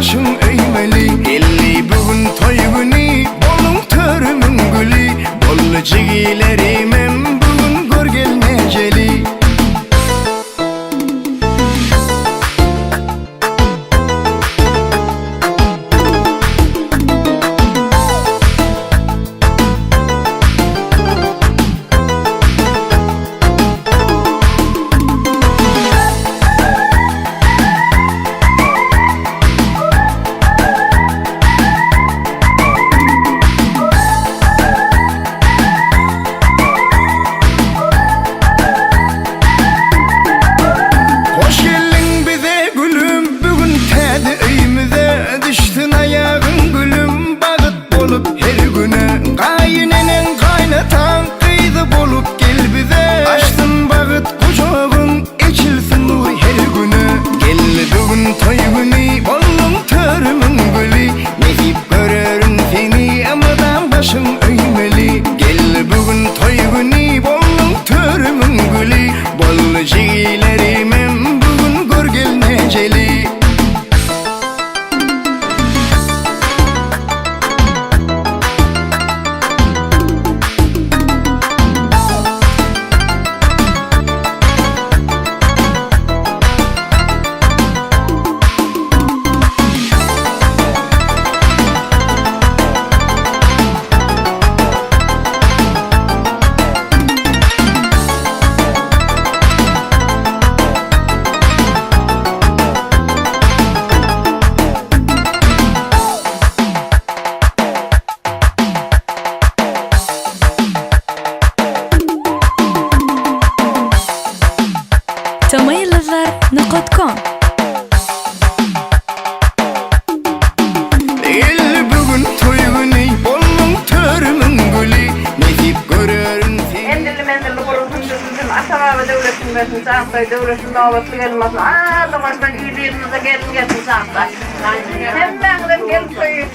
başın öymeli. Elli bugün toy günü, bolun törümün gülü. Bollu cigilerim em bugün gör gelmeceli. Düştün ayağın gülüm bağıt bolup her güne. Kaynenen kaynatan kıydı bolup gel bize. Açtın bağıt kucağın içilsin nur her güne. Gel bugün toy günü bollum törümün gülü. Ne deyip görürün seni amadan başın öymeli. Gel bugün toy günü bollum törümün gülü. Bollu cigilerim em bugün gör gelmeceli. Tamaylılar.com El bugün toy günü, bollum törümün gülü. Ne deyip görürün seni. Endilli mendilli kurulsun bizim Atababa devletin versin, Sağıktay devletin davatlı gelmesin. Aa, damattan iyi değilinize gelin gelsin Sağıktay. Hemen gelin koyun.